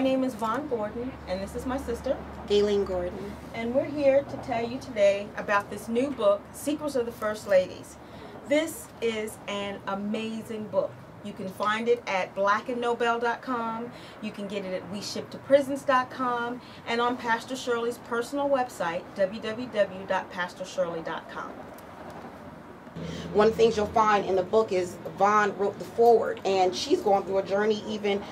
My name is Vaughn Gordon, and this is my sister, Gayleen Gordon. and we're here to tell you today about this new book, Secrets of the First Ladies. This is an amazing book. You can find it at blackandnobel.com. You can get it at weshiptoprisons.com and on Pastor Shirley's personal website, www.pastorshirley.com. One of the things you'll find in the book is Vaughn wrote the foreword, and she's going through a journey even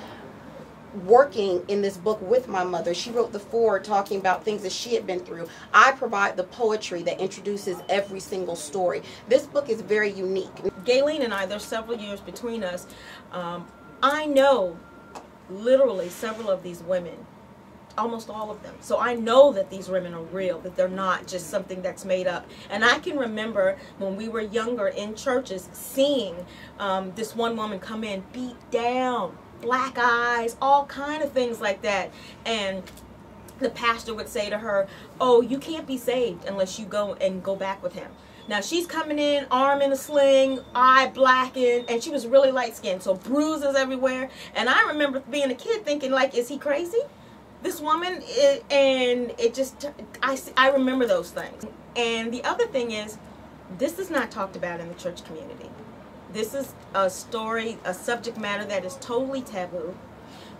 working in this book with my mother. She wrote the foreword talking about things that she had been through. I provide the poetry that introduces every single story. This book is very unique. Gayleen and I, there's several years between us. I know literally several of these women, almost all of them. So I know that these women are real, that they're not just something that's made up. And I can remember when we were younger in churches seeing this one woman come in beat down, black eyes, all kind of things like that. And the pastor would say to her, "Oh, you can't be saved unless you go back with him." Now she's coming in, arm in a sling, eye blackened, and she was really light skinned, so bruises everywhere. And I remember being a kid thinking, like, is he crazy? This woman, and it just, I remember those things. And the other thing is, this is not talked about in the church community. This is a story, a subject matter that is totally taboo.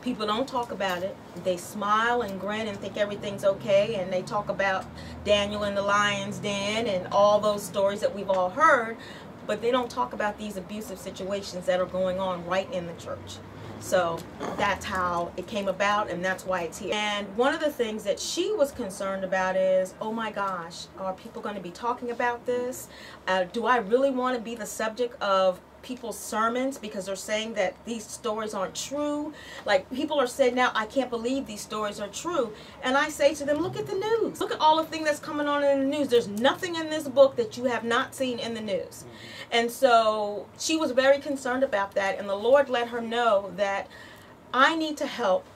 People don't talk about it. They smile and grin and think everything's okay, and they talk about Daniel in the lion's den and all those stories that we've all heard, but they don't talk about these abusive situations that are going on right in the church. So that's how it came about, and that's why it's here. And one of the things that she was concerned about is, oh my gosh, are people going to be talking about this? Do I really want to be the subject of people's sermons because they're saying that these stories aren't true? Like, people are saying now, I can't believe these stories are true. And I say to them, look at the news. Look at all the things that's coming on in the news. There's nothing in this book that you have not seen in the news. And so she was very concerned about that, and the Lord let her know that I need to help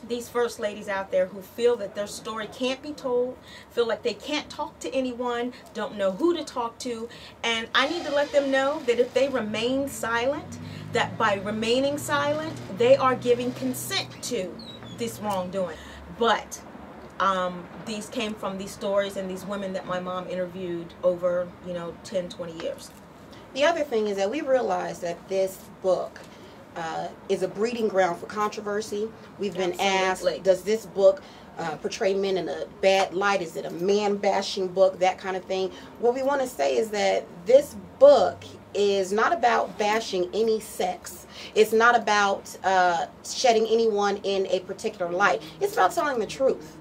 these first ladies out there who feel that their story can't be told, feel like they can't talk to anyone, don't know who to talk to. And I need to let them know that if they remain silent, that by remaining silent, they are giving consent to this wrongdoing. But these came from these stories and these women that my mom interviewed over, 10, 20 years. The other thing is that we realize that this book is a breeding ground for controversy. We've been asked, does this book portray men in a bad light? Is it a man-bashing book? That kind of thing. What we want to say is that this book is not about bashing any sex. It's not about shedding anyone in a particular light. It's about telling the truth.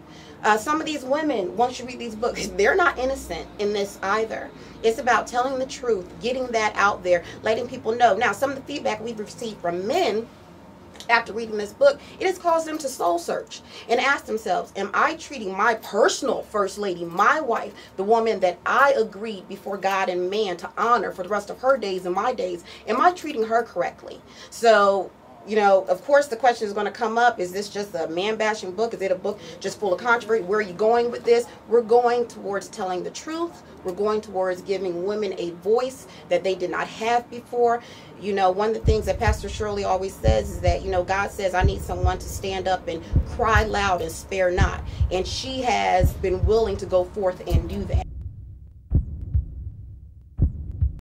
Some of these women, once you read these books, they're not innocent in this either. It's about telling the truth, getting that out there, letting people know. Now, some of the feedback we've received from men after reading this book, it has caused them to soul search and ask themselves, am I treating my personal first lady, my wife, the woman that I agreed before God and man to honor for the rest of her days and my days, am I treating her correctly? So, of course, the question is going to come up, is this just a man-bashing book? Is it a book just full of controversy? Where are you going with this? We're going towards telling the truth. We're going towards giving women a voice that they did not have before. One of the things that Pastor Shirley always says is that, God says, I need someone to stand up and cry loud and spare not. And she has been willing to go forth and do that.